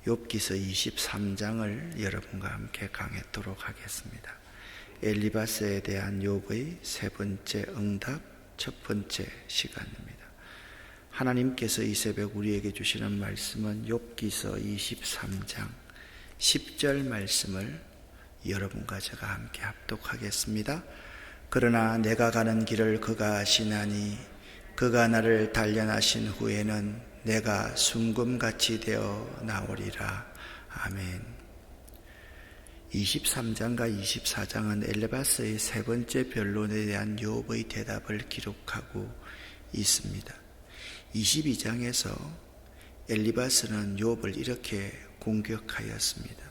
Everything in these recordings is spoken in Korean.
욥기서 23장을 여러분과 함께 강해도록 하겠습니다. 엘리바스에 대한 욥의 세 번째 응답, 첫 번째 시간입니다. 하나님께서 이 새벽 우리에게 주시는 말씀은 욥기서 23장 10절 말씀을 여러분과 제가 함께 합독하겠습니다. 그러나 내가 가는 길을 그가 아시나니 그가 나를 단련하신 후에는 내가 순금같이 되어 나오리라. 아멘. 23장과 24장은 엘리바스의 세 번째 변론에 대한 욥의 대답을 기록하고 있습니다. 22장에서 엘리바스는 욥을 이렇게 공격하였습니다.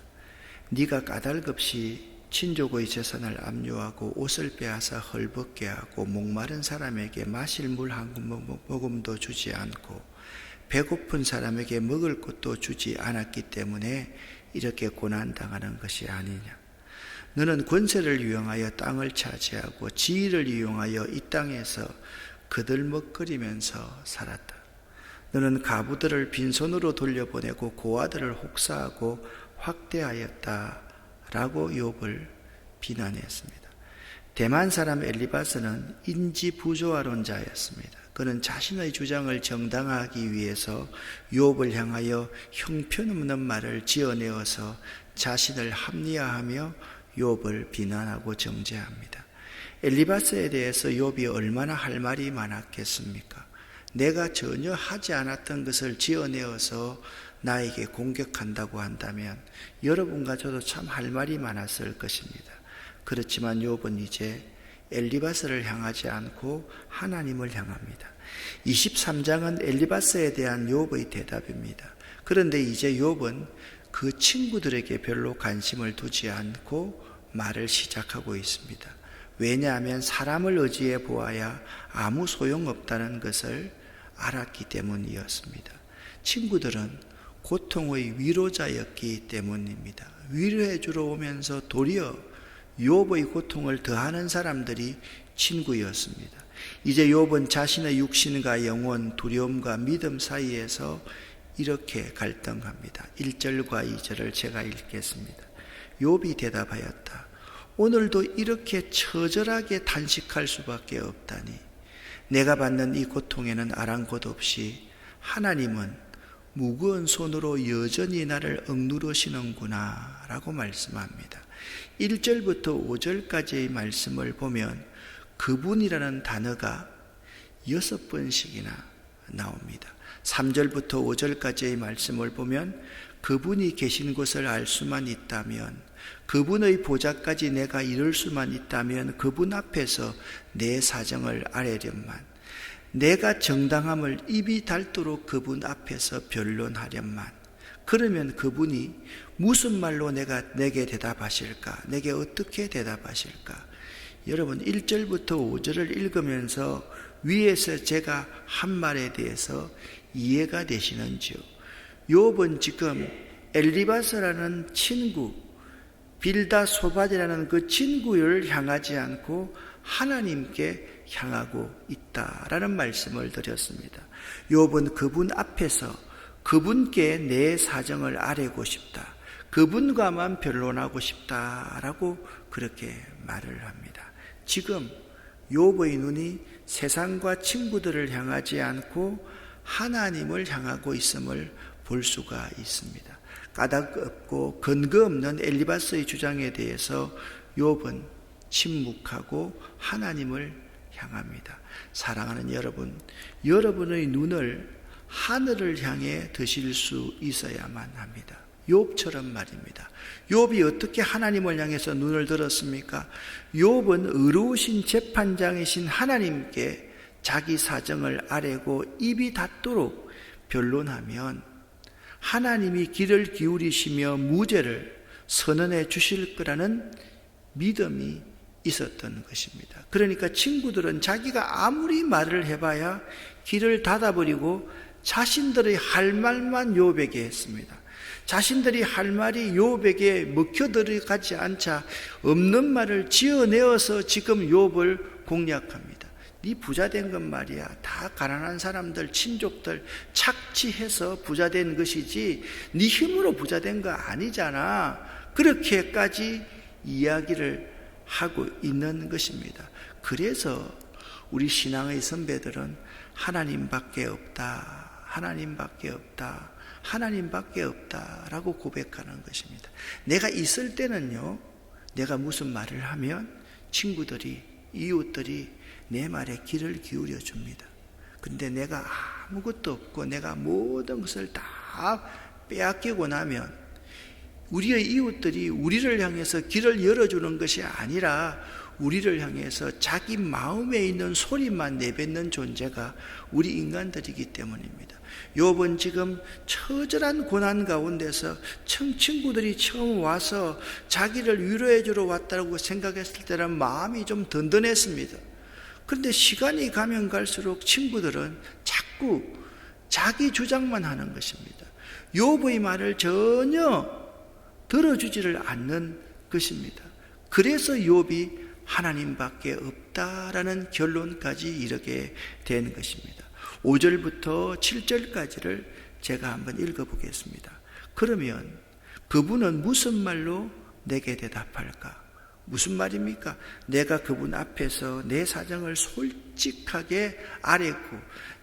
네가 까닭없이 친족의 재산을 압류하고 옷을 빼앗아 헐벗게 하고 목마른 사람에게 마실 물 한 모금도 주지 않고 배고픈 사람에게 먹을 것도 주지 않았기 때문에 이렇게 고난당하는 것이 아니냐. 너는 권세를 이용하여 땅을 차지하고 지위를 이용하여 이 땅에서 거들먹거리면서 살았다. 너는 가부들을 빈손으로 돌려보내고 고아들을 혹사하고 확대하였다 라고 욥을 비난했습니다. 대만 사람 엘리바스는 인지부조화론자였습니다. 그는 자신의 주장을 정당화하기 위해서 욥을 향하여 형편없는 말을 지어내어서 자신을 합리화하며 욥을 비난하고 정죄합니다. 엘리바스에 대해서 욥이 얼마나 할 말이 많았겠습니까? 내가 전혀 하지 않았던 것을 지어내어서 나에게 공격한다고 한다면 여러분과 저도 참 할 말이 많았을 것입니다. 그렇지만 욥은 이제 엘리바스를 향하지 않고 하나님을 향합니다. 23장은 엘리바스에 대한 욥의 대답입니다. 그런데 이제 욥은 그 친구들에게 별로 관심을 두지 않고 말을 시작하고 있습니다. 왜냐하면 사람을 의지해 보아야 아무 소용없다는 것을 알았기 때문이었습니다. 친구들은 고통의 위로자였기 때문입니다. 위로해 주러 오면서 도리어 욥의 고통을 더하는 사람들이 친구였습니다. 이제 욥은 자신의 육신과 영혼, 두려움과 믿음 사이에서 이렇게 갈등합니다. 1절과 2절을 제가 읽겠습니다. 욥이 대답하였다. 오늘도 이렇게 처절하게 단식할 수밖에 없다니 내가 받는 이 고통에는 아랑곳 없이 하나님은 무거운 손으로 여전히 나를 억누르시는구나 라고 말씀합니다. 1절부터 5절까지의 말씀을 보면 그분이라는 단어가 6번씩이나 나옵니다. 3절부터 5절까지의 말씀을 보면 그분이 계신 곳을 알 수만 있다면, 그분의 보좌까지 내가 이룰 수만 있다면 그분 앞에서 내 사정을 아뢰련만, 내가 정당함을 입이 닳도록 그분 앞에서 변론하련만, 그러면 그분이 무슨 말로 내게 대답하실까? 내게 어떻게 대답하실까? 여러분 1절부터 5절을 읽으면서 위에서 제가 한 말에 대해서 이해가 되시는지요? 욥은 지금 엘리바스라는 친구, 빌다소바디라는 그 친구를 향하지 않고 하나님께 향하고 있다라는 말씀을 드렸습니다. 욥은 그분 앞에서 그분께 내 사정을 아뢰고 싶다, 그분과만 변론하고 싶다라고 그렇게 말을 합니다. 지금 욥의 눈이 세상과 친구들을 향하지 않고 하나님을 향하고 있음을 볼 수가 있습니다. 까닭 없고 근거 없는 엘리바스의 주장에 대해서 욥은 침묵하고 하나님을 향합니다. 사랑하는 여러분, 여러분의 눈을 하늘을 향해 드실 수 있어야만 합니다. 욥처럼 말입니다. 욥이 어떻게 하나님을 향해서 눈을 들었습니까? 욥은 의로우신 재판장이신 하나님께 자기 사정을 아뢰고 입이 닿도록 변론하면 하나님이 귀를 기울이시며 무죄를 선언해 주실 거라는 믿음이 있었던 것입니다. 그러니까 친구들은 자기가 아무리 말을 해봐야 귀를 닫아버리고 자신들의 할 말만 욥에게 했습니다. 자신들이 할 말이 욥에게 먹혀 들어가지 않자 없는 말을 지어내어서 지금 욥을 공략합니다. 네 부자 된 건 말이야 다 가난한 사람들 친족들 착취해서 부자 된 것이지 네 힘으로 부자 된 거 아니잖아. 그렇게까지 이야기를 하고 있는 것입니다. 그래서 우리 신앙의 선배들은 하나님밖에 없다, 하나님밖에 없다, 하나님밖에 없다라고 고백하는 것입니다. 내가 있을 때는요, 내가 무슨 말을 하면 친구들이, 이웃들이 내 말에 귀를 기울여 줍니다. 근데 내가 아무것도 없고 내가 모든 것을 다 빼앗기고 나면 우리의 이웃들이 우리를 향해서 길을 열어주는 것이 아니라 우리를 향해서 자기 마음에 있는 소리만 내뱉는 존재가 우리 인간들이기 때문입니다. 욥은 지금 처절한 고난 가운데서 친구들이 처음 와서 자기를 위로해 주러 왔다고 생각했을 때는 마음이 좀 든든했습니다. 그런데 시간이 가면 갈수록 친구들은 자꾸 자기 주장만 하는 것입니다. 욥의 말을 전혀 들어주지를 않는 것입니다. 그래서 욥이 하나님밖에 없다라는 결론까지 이르게 된 것입니다. 5절부터 7절까지를 제가 한번 읽어보겠습니다. 그러면 그분은 무슨 말로 내게 대답할까? 무슨 말입니까? 내가 그분 앞에서 내 사정을 솔직하게 아뢰고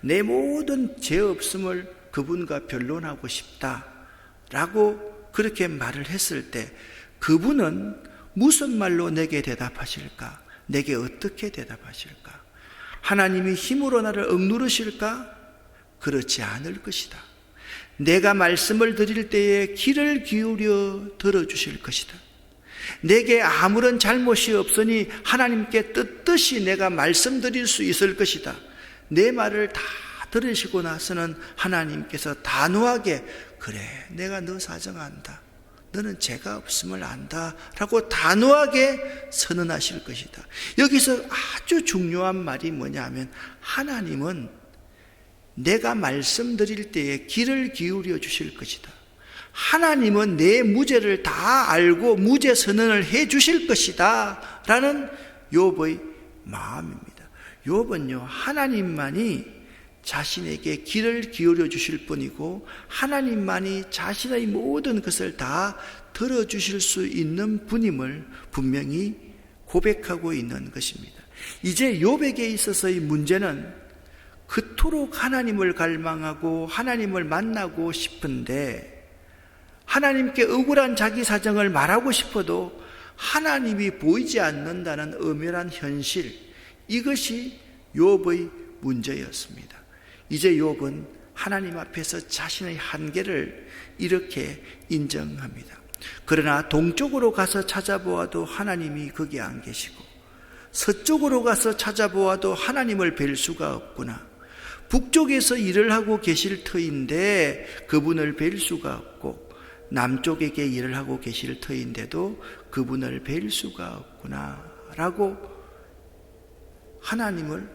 내 모든 죄 없음을 그분과 변론하고 싶다라고 그렇게 말을 했을 때 그분은 무슨 말로 내게 대답하실까? 내게 어떻게 대답하실까? 하나님이 힘으로 나를 억누르실까? 그렇지 않을 것이다. 내가 말씀을 드릴 때에 귀를 기울여 들어주실 것이다. 내게 아무런 잘못이 없으니 하나님께 뜻뜻이 내가 말씀드릴 수 있을 것이다. 내 말을 다 들으시고 나서는 하나님께서 단호하게 그래 내가 너 사정 안다. 너는 죄가 없음을 안다 라고 단호하게 선언하실 것이다. 여기서 아주 중요한 말이 뭐냐면 하나님은 내가 말씀드릴 때에 귀를 기울여 주실 것이다. 하나님은 내 무죄를 다 알고 무죄 선언을 해 주실 것이다 라는 욥의 마음입니다. 욥은요 하나님만이 자신에게 귀를 기울여 주실 뿐이고 하나님만이 자신의 모든 것을 다 들어주실 수 있는 분임을 분명히 고백하고 있는 것입니다. 이제 욥에게 있어서의 문제는 그토록 하나님을 갈망하고 하나님을 만나고 싶은데 하나님께 억울한 자기 사정을 말하고 싶어도 하나님이 보이지 않는다는 엄연한 현실, 이것이 욥의 문제였습니다. 이제 욥은 하나님 앞에서 자신의 한계를 이렇게 인정합니다. 그러나 동쪽으로 가서 찾아보아도 하나님이 거기 안 계시고 서쪽으로 가서 찾아보아도 하나님을 뵐 수가 없구나. 북쪽에서 일을 하고 계실 터인데 그분을 뵐 수가 없고 남쪽에게 일을 하고 계실 터인데도 그분을 뵐 수가 없구나 라고 하나님을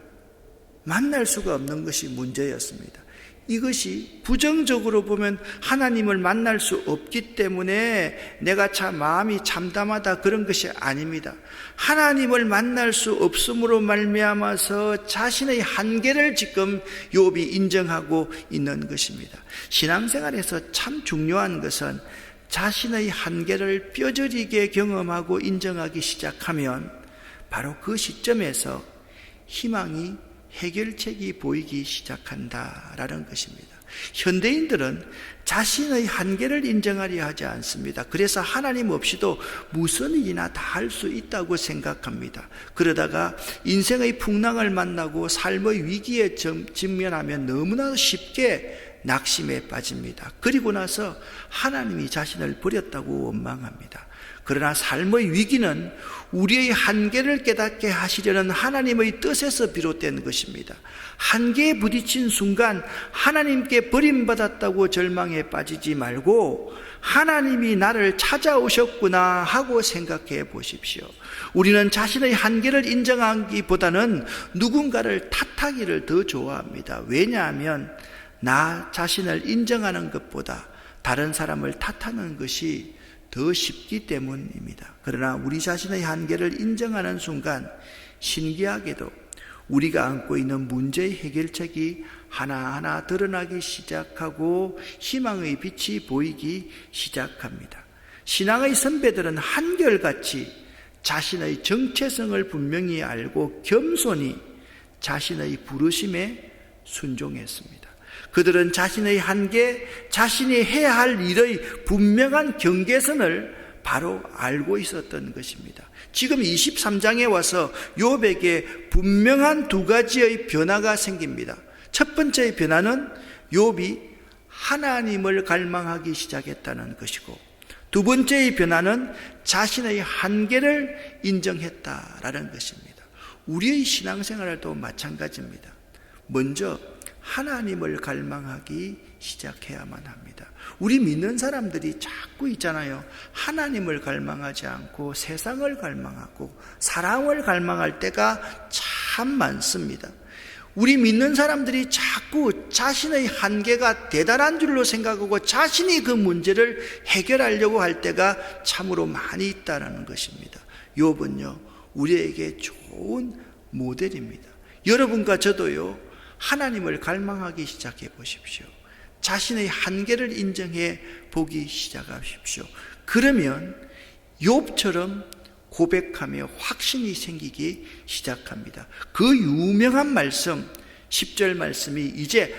만날 수가 없는 것이 문제였습니다. 이것이 부정적으로 보면 하나님을 만날 수 없기 때문에 내가 참 마음이 참담하다 그런 것이 아닙니다. 하나님을 만날 수 없음으로 말미암아서 자신의 한계를 지금 욥이 인정하고 있는 것입니다. 신앙생활에서 참 중요한 것은 자신의 한계를 뼈저리게 경험하고 인정하기 시작하면 바로 그 시점에서 희망이 해결책이 보이기 시작한다라는 것입니다. 현대인들은 자신의 한계를 인정하려 하지 않습니다. 그래서 하나님 없이도 무슨 일이나 다 할 수 있다고 생각합니다. 그러다가 인생의 풍랑을 만나고 삶의 위기에 직면하면 너무나 쉽게 낙심에 빠집니다. 그리고 나서 하나님이 자신을 버렸다고 원망합니다. 그러나 삶의 위기는 우리의 한계를 깨닫게 하시려는 하나님의 뜻에서 비롯된 것입니다. 한계에 부딪힌 순간 하나님께 버림받았다고 절망에 빠지지 말고 하나님이 나를 찾아오셨구나 하고 생각해 보십시오. 우리는 자신의 한계를 인정하기보다는 누군가를 탓하기를 더 좋아합니다. 왜냐하면 나 자신을 인정하는 것보다 다른 사람을 탓하는 것이 더 쉽기 때문입니다. 그러나 우리 자신의 한계를 인정하는 순간 신기하게도 우리가 안고 있는 문제의 해결책이 하나하나 드러나기 시작하고 희망의 빛이 보이기 시작합니다. 신앙의 선배들은 한결같이 자신의 정체성을 분명히 알고 겸손히 자신의 부르심에 순종했습니다. 그들은 자신의 한계, 자신이 해야 할 일의 분명한 경계선을 바로 알고 있었던 것입니다. 지금 23장에 와서 욥에게 분명한 두 가지의 변화가 생깁니다. 첫 번째의 변화는 욥이 하나님을 갈망하기 시작했다는 것이고, 두 번째의 변화는 자신의 한계를 인정했다라는 것입니다. 우리의 신앙생활도 마찬가지입니다. 먼저 하나님을 갈망하기 시작해야만 합니다. 우리 믿는 사람들이 자꾸 있잖아요. 하나님을 갈망하지 않고 세상을 갈망하고 사람을 갈망할 때가 참 많습니다. 우리 믿는 사람들이 자꾸 자신의 한계가 대단한 줄로 생각하고 자신이 그 문제를 해결하려고 할 때가 참으로 많이 있다는 것입니다. 욥은요, 우리에게 좋은 모델입니다. 여러분과 저도요, 하나님을 갈망하기 시작해 보십시오. 자신의 한계를 인정해 보기 시작하십시오. 그러면 욥처럼 고백하며 확신이 생기기 시작합니다. 그 유명한 말씀, 10절 말씀이 이제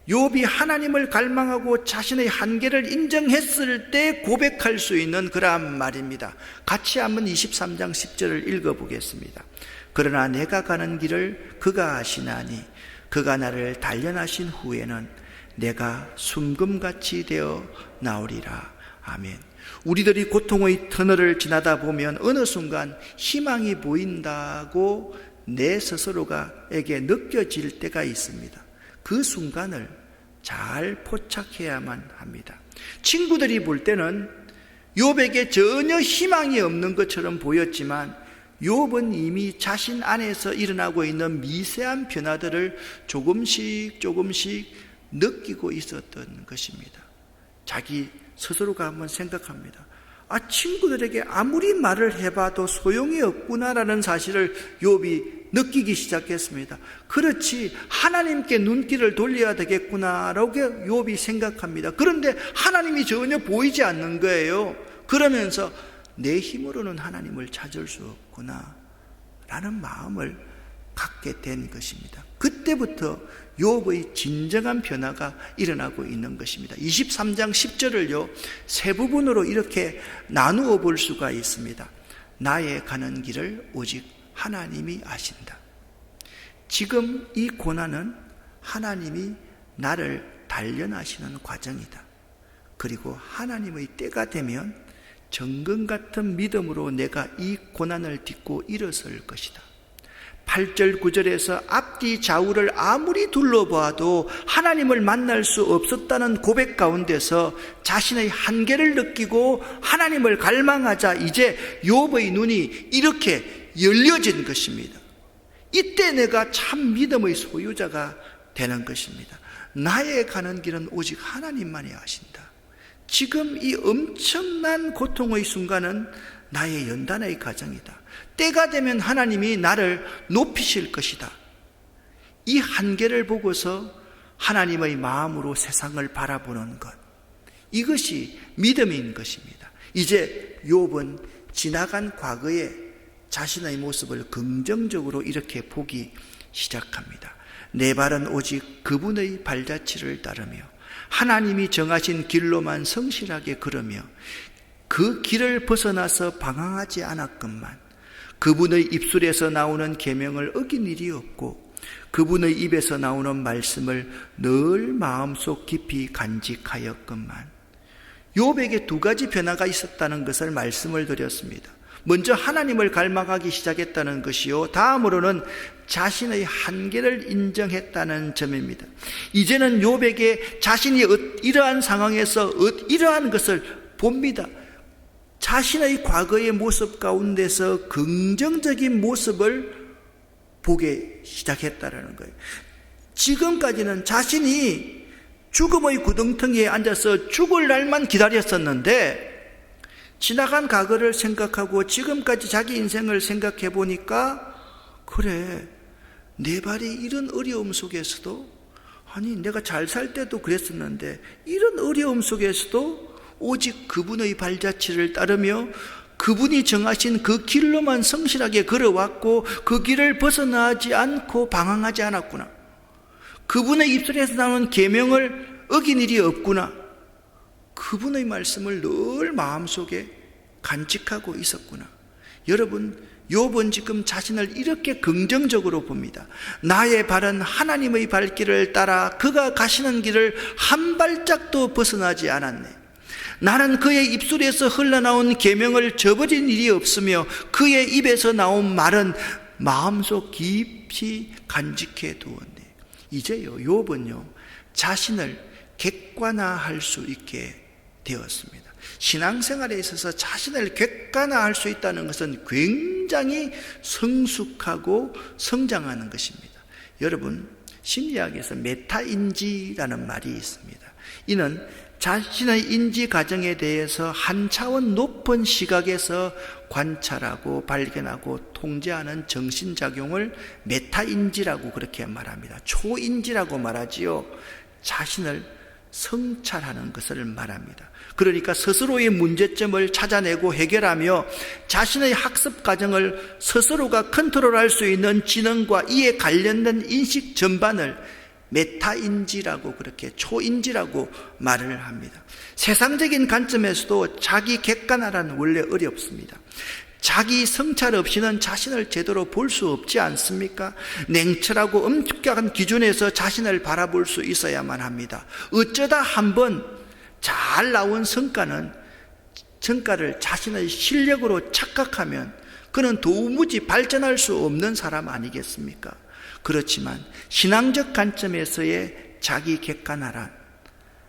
욥이 하나님을 갈망하고 자신의 한계를 인정했을 때 고백할 수 있는 그러한 말입니다. 같이 한번 23장 10절을 읽어보겠습니다. 그러나 내가 가는 길을 그가 아시나니 그가 나를 단련하신 후에는 내가 숨금같이 되어 나오리라. 아멘. 우리들이 고통의 터널을 지나다 보면 어느 순간 희망이 보인다고 내 스스로가에게 느껴질 때가 있습니다. 그 순간을 잘 포착해야만 합니다. 친구들이 볼 때는 욥에게 전혀 희망이 없는 것처럼 보였지만 욥은 이미 자신 안에서 일어나고 있는 미세한 변화들을 조금씩 느끼고 있었던 것입니다. 자기 스스로가 한번 생각합니다. 친구들에게 아무리 말을 해봐도 소용이 없구나라는 사실을 욥이 느끼기 시작했습니다. 그렇지, 하나님께 눈길을 돌려야 되겠구나라고 욥이 생각합니다. 그런데 하나님이 전혀 보이지 않는 거예요. 그러면서 내 힘으로는 하나님을 찾을 수 없구나 라는 마음을 갖게 된 것입니다. 그때부터 욥의 진정한 변화가 일어나고 있는 것입니다. 23장 10절을요 세 부분으로 이렇게 나누어 볼 수가 있습니다. 나의 가는 길을 오직 하나님이 아신다. 지금 이 고난은 하나님이 나를 단련하시는 과정이다. 그리고 하나님의 때가 되면 정금 같은 믿음으로 내가 이 고난을 딛고 일어설 것이다. 8절 9절에서 앞뒤 좌우를 아무리 둘러봐도 하나님을 만날 수 없었다는 고백 가운데서 자신의 한계를 느끼고 하나님을 갈망하자 이제 욥의 눈이 이렇게 열려진 것입니다. 이때 내가 참 믿음의 소유자가 되는 것입니다. 나의 가는 길은 오직 하나님만이 아신다. 지금 이 엄청난 고통의 순간은 나의 연단의 과정이다. 때가 되면 하나님이 나를 높이실 것이다. 이 한계를 보고서 하나님의 마음으로 세상을 바라보는 것, 이것이 믿음인 것입니다. 이제 욥은 지나간 과거에 자신의 모습을 긍정적으로 이렇게 보기 시작합니다. 내 발은 오직 그분의 발자취를 따르며 하나님이 정하신 길로만 성실하게 걸으며 그 길을 벗어나서 방황하지 않았건만 그분의 입술에서 나오는 계명을 어긴 일이 없고 그분의 입에서 나오는 말씀을 늘 마음속 깊이 간직하였건만. 욥에게 두 가지 변화가 있었다는 것을 말씀을 드렸습니다. 먼저 하나님을 갈망하기 시작했다는 것이요, 다음으로는 자신의 한계를 인정했다는 점입니다. 이제는 욥에게 자신이 이러한 상황에서 이러한 것을 봅니다. 자신의 과거의 모습 가운데서 긍정적인 모습을 보게 시작했다는 거예요. 지금까지는 자신이 죽음의 구덩텅이에 앉아서 죽을 날만 기다렸었는데 지나간 과거를 생각하고 지금까지 자기 인생을 생각해 보니까 그래, 내 발이 이런 어려움 속에서도, 아니 내가 잘 살 때도 그랬었는데 이런 어려움 속에서도 오직 그분의 발자취를 따르며 그분이 정하신 그 길로만 성실하게 걸어왔고 그 길을 벗어나지 않고 방황하지 않았구나. 그분의 입술에서 나오는 계명을 어긴 일이 없구나. 그분의 말씀을 늘 마음속에 간직하고 있었구나. 여러분, 욥은 지금 자신을 이렇게 긍정적으로 봅니다. 나의 발은 하나님의 발길을 따라 그가 가시는 길을 한 발짝도 벗어나지 않았네. 나는 그의 입술에서 흘러나온 계명을 저버린 일이 없으며 그의 입에서 나온 말은 마음속 깊이 간직해 두었네. 이제요, 욥은요, 자신을 객관화할 수 있게 되었습니다. 신앙생활에 있어서 자신을 객관화할 수 있다는 것은 굉장히 성숙하고 성장하는 것입니다. 여러분, 심리학에서 메타인지라는 말이 있습니다. 이는 자신의 인지 과정에 대해서 한 차원 높은 시각에서 관찰하고 발견하고 통제하는 정신작용을 메타인지라고 그렇게 말합니다. 초인지라고 말하지요. 자신을 성찰하는 것을 말합니다. 그러니까 스스로의 문제점을 찾아내고 해결하며 자신의 학습 과정을 스스로가 컨트롤할 수 있는 지능과 이에 관련된 인식 전반을 메타인지라고, 그렇게 초인지라고 말을 합니다. 세상적인 관점에서도 자기 객관화란 원래 어렵습니다. 자기 성찰 없이는 자신을 제대로 볼 수 없지 않습니까? 냉철하고 엄격한 기준에서 자신을 바라볼 수 있어야만 합니다. 어쩌다 한번 잘 나온 성과를 자신의 실력으로 착각하면 그는 도무지 발전할 수 없는 사람 아니겠습니까? 그렇지만 신앙적 관점에서의 자기 객관화란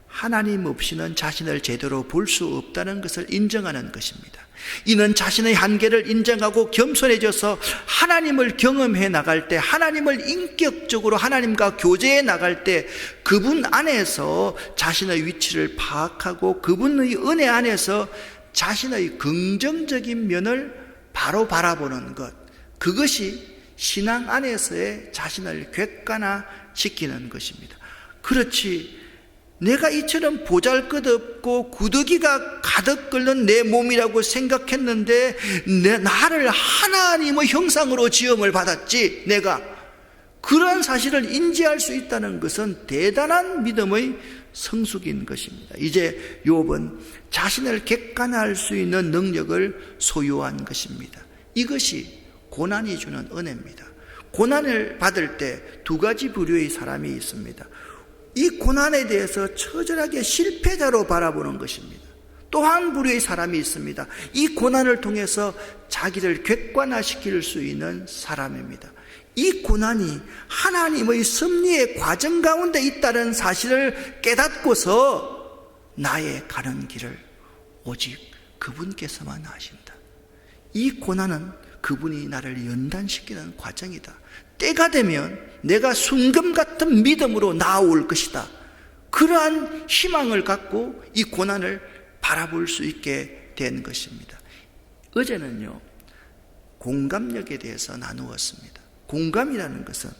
하나님 없이는 자신을 제대로 볼 수 없다는 것을 인정하는 것입니다. 이는 자신의 한계를 인정하고 겸손해져서 하나님을 경험해 나갈 때, 하나님을 인격적으로 하나님과 교제해 나갈 때 그분 안에서 자신의 위치를 파악하고 그분의 은혜 안에서 자신의 긍정적인 면을 바로 바라보는 것, 그것이 신앙 안에서의 자신을 객관화시키는 것입니다. 그렇지, 내가 이처럼 보잘것없고 구더기가 가득 끓는 내 몸이라고 생각했는데 나를 하나님의 형상으로 지음을 받았지, 내가 그런 사실을 인지할 수 있다는 것은 대단한 믿음의 성숙인 것입니다. 이제 욥은 자신을 객관화할 수 있는 능력을 소유한 것입니다. 이것이 고난이 주는 은혜입니다. 고난을 받을 때 두 가지 부류의 사람이 있습니다. 이 고난에 대해서 처절하게 실패자로 바라보는 것입니다. 또 한 부류의 사람이 있습니다. 이 고난을 통해서 자기를 객관화시킬 수 있는 사람입니다. 이 고난이 하나님의 섭리의 과정 가운데 있다는 사실을 깨닫고서 나의 가는 길을 오직 그분께서만 아신다. 이 고난은 그분이 나를 연단시키는 과정이다. 때가 되면 내가 순금 같은 믿음으로 나아올 것이다. 그러한 희망을 갖고 이 고난을 바라볼 수 있게 된 것입니다. 어제는요, 공감력에 대해서 나누었습니다. 공감이라는 것은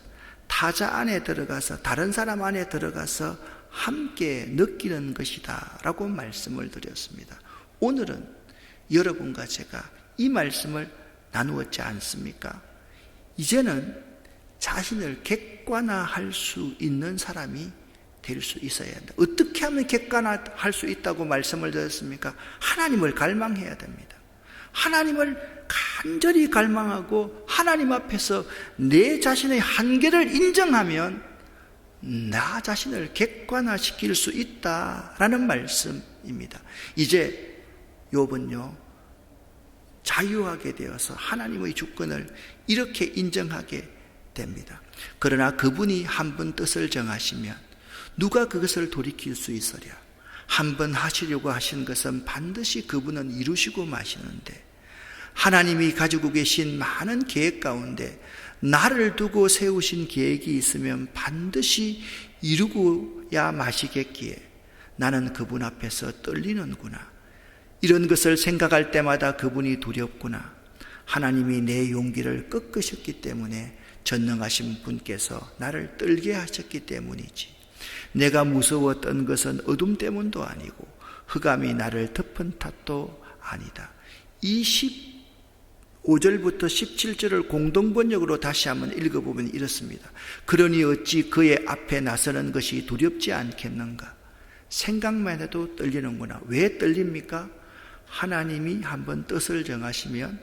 타자 안에 들어가서, 다른 사람 안에 들어가서 함께 느끼는 것이다 라고 말씀을 드렸습니다. 오늘은 여러분과 제가 이 말씀을 나누었지 않습니까? 이제는 자신을 객관화할 수 있는 사람이 될 수 있어야 한다. 어떻게 하면 객관화할 수 있다고 말씀을 드렸습니까? 하나님을 갈망해야 됩니다. 하나님을 간절히 갈망하고 하나님 앞에서 내 자신의 한계를 인정하면 나 자신을 객관화시킬 수 있다라는 말씀입니다. 이제 욥은요, 자유하게 되어서 하나님의 주권을 이렇게 인정하게 됩니다. 그러나 그분이 한 번 뜻을 정하시면 누가 그것을 돌이킬 수 있으랴? 한 번 하시려고 하신 것은 반드시 그분은 이루시고 마시는데, 하나님이 가지고 계신 많은 계획 가운데 나를 두고 세우신 계획이 있으면 반드시 이루고야 마시겠기에 나는 그분 앞에서 떨리는구나. 이런 것을 생각할 때마다 그분이 두렵구나. 하나님이 내 용기를 꺾으셨기 때문에 전능하신 분께서 나를 떨게 하셨기 때문이지. 내가 무서웠던 것은 어둠 때문도 아니고 흑암이 나를 덮은 탓도 아니다. 이 15절부터 17절을 공동번역으로 다시 한번 읽어보면 이렇습니다. 그러니 어찌 그의 앞에 나서는 것이 두렵지 않겠는가? 생각만 해도 떨리는구나. 왜 떨립니까? 하나님이 한번 뜻을 정하시면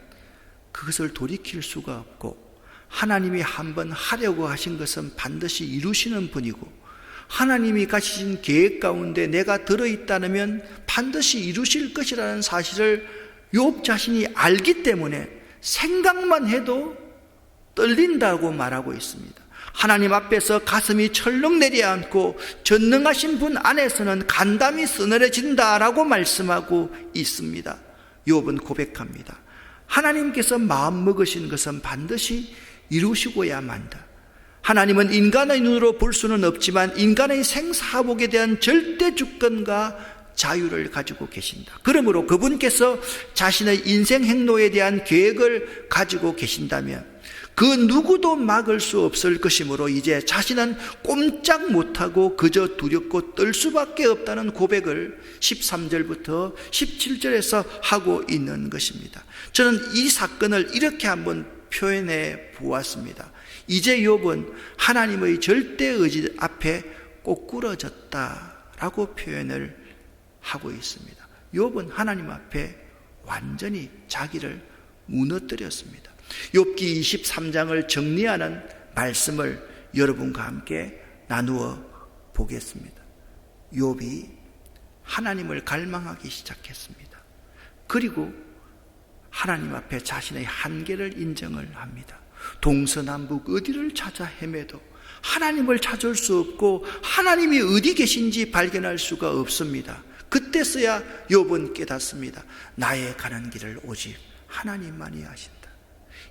그것을 돌이킬 수가 없고, 하나님이 한번 하려고 하신 것은 반드시 이루시는 분이고, 하나님이 가지신 계획 가운데 내가 들어있다면 반드시 이루실 것이라는 사실을 욥 자신이 알기 때문에 생각만 해도 떨린다고 말하고 있습니다. 하나님 앞에서 가슴이 철렁 내려앉고 전능하신 분 안에서는 간담이 서늘해진다라고 말씀하고 있습니다. 욥은 고백합니다. 하나님께서 마음먹으신 것은 반드시 이루시고야 만다. 하나님은 인간의 눈으로 볼 수는 없지만 인간의 생사복에 대한 절대 주권과 자유를 가지고 계신다. 그러므로 그분께서 자신의 인생 행로에 대한 계획을 가지고 계신다면 그 누구도 막을 수 없을 것이므로 이제 자신은 꼼짝 못하고 그저 두렵고 떨 수밖에 없다는 고백을 13절부터 17절에서 하고 있는 것입니다. 저는 이 사건을 이렇게 한번 표현해 보았습니다. 이제 욥은 하나님의 절대 의지 앞에 꼬꾸러졌다라고 표현을 하고 있습니다. 욥은 하나님 앞에 완전히 자기를 무너뜨렸습니다. 욥기 23장을 정리하는 말씀을 여러분과 함께 나누어 보겠습니다. 욥이 하나님을 갈망하기 시작했습니다. 그리고 하나님 앞에 자신의 한계를 인정을 합니다. 동서남북 어디를 찾아 헤매도 하나님을 찾을 수 없고 하나님이 어디 계신지 발견할 수가 없습니다. 그때서야 욥은 깨닫습니다. 나의 가는 길을 오직 하나님만이 아신다.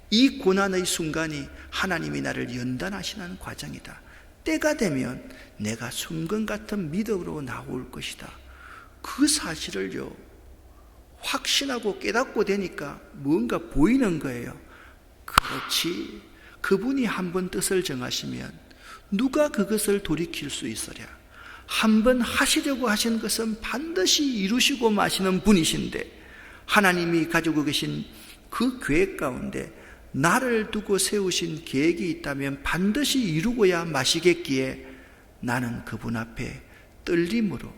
이 고난의 순간이 하나님이 나를 연단하시는 과정이다. 때가 되면 내가 순금 같은 믿음으로 나올 것이다. 그 사실을요 확신하고 깨닫고 되니까 뭔가 보이는 거예요. 그렇지, 그분이 한번 뜻을 정하시면 누가 그것을 돌이킬 수 있으랴. 한번 하시려고 하신 것은 반드시 이루시고 마시는 분이신데, 하나님이 가지고 계신 그 계획 가운데 나를 두고 세우신 계획이 있다면 반드시 이루고야 마시겠기에 나는 그분 앞에 떨림으로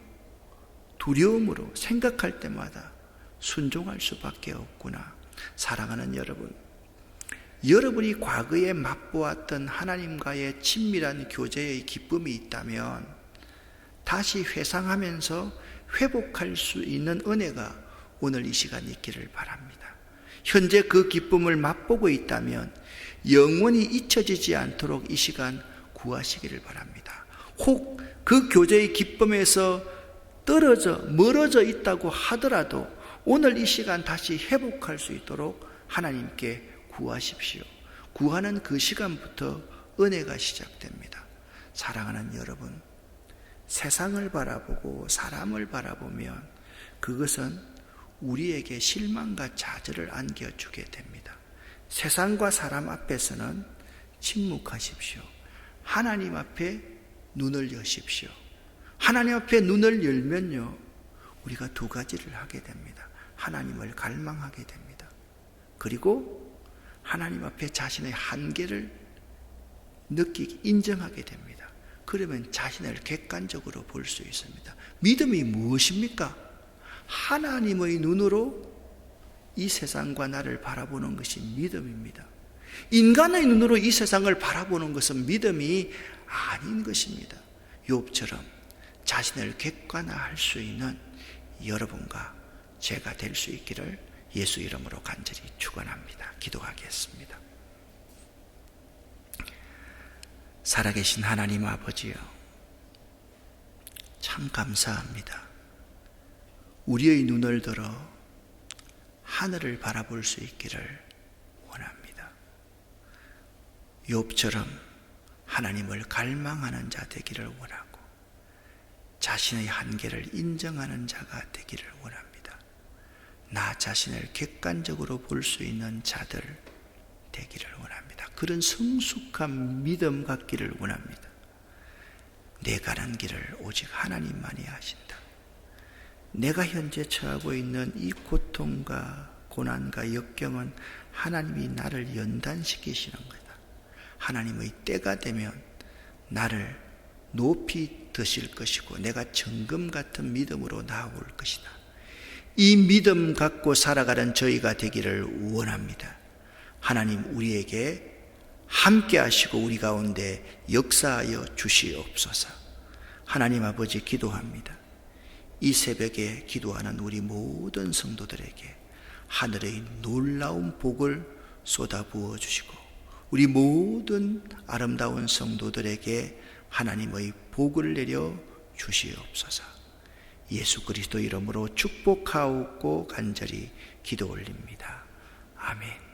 두려움으로 생각할 때마다 순종할 수밖에 없구나. 사랑하는 여러분, 여러분이 과거에 맛보았던 하나님과의 친밀한 교제의 기쁨이 있다면 다시 회상하면서 회복할 수 있는 은혜가 오늘 이 시간 있기를 바랍니다. 현재 그 기쁨을 맛보고 있다면 영원히 잊혀지지 않도록 이 시간 구하시기를 바랍니다. 혹 그 교제의 기쁨에서 멀어져 있다고 하더라도 오늘 이 시간 다시 회복할 수 있도록 하나님께 구하십시오. 구하는 그 시간부터 은혜가 시작됩니다. 사랑하는 여러분, 세상을 바라보고 사람을 바라보면 그것은 우리에게 실망과 좌절을 안겨주게 됩니다. 세상과 사람 앞에서는 침묵하십시오. 하나님 앞에 눈을 여십시오. 하나님 앞에 눈을 열면요, 우리가 두 가지를 하게 됩니다. 하나님을 갈망하게 됩니다. 그리고 하나님 앞에 자신의 한계를 인정하게 됩니다. 그러면 자신을 객관적으로 볼 수 있습니다. 믿음이 무엇입니까? 하나님의 눈으로 이 세상과 나를 바라보는 것이 믿음입니다. 인간의 눈으로 이 세상을 바라보는 것은 믿음이 아닌 것입니다. 욥처럼 자신을 객관화할 수 있는 여러분과 제가 될 수 있기를 예수 이름으로 간절히 축원합니다. 기도하겠습니다. 살아계신 하나님 아버지요, 참 감사합니다. 우리의 눈을 들어 하늘을 바라볼 수 있기를 원합니다. 욥처럼 하나님을 갈망하는 자 되기를 원하고 자신의 한계를 인정하는 자가 되기를 원합니다. 나 자신을 객관적으로 볼 수 있는 자들 되기를 원합니다. 그런 성숙한 믿음 갖기를 원합니다. 내 가는 길을 오직 하나님만이 아신다. 내가 현재 처하고 있는 이 고통과 고난과 역경은 하나님이 나를 연단시키시는 거다. 하나님의 때가 되면 나를 높이 드실 것이고 내가 정금 같은 믿음으로 나아올 것이다. 이 믿음 갖고 살아가는 저희가 되기를 원합니다. 하나님 우리에게 함께 하시고 우리 가운데 역사하여 주시옵소서. 하나님 아버지 기도합니다. 이 새벽에 기도하는 우리 모든 성도들에게 하늘의 놀라운 복을 쏟아부어 주시고 우리 모든 아름다운 성도들에게 하나님의 복을 내려 주시옵소서. 예수 그리스도 이름으로 축복하옵고 간절히 기도 올립니다. 아멘.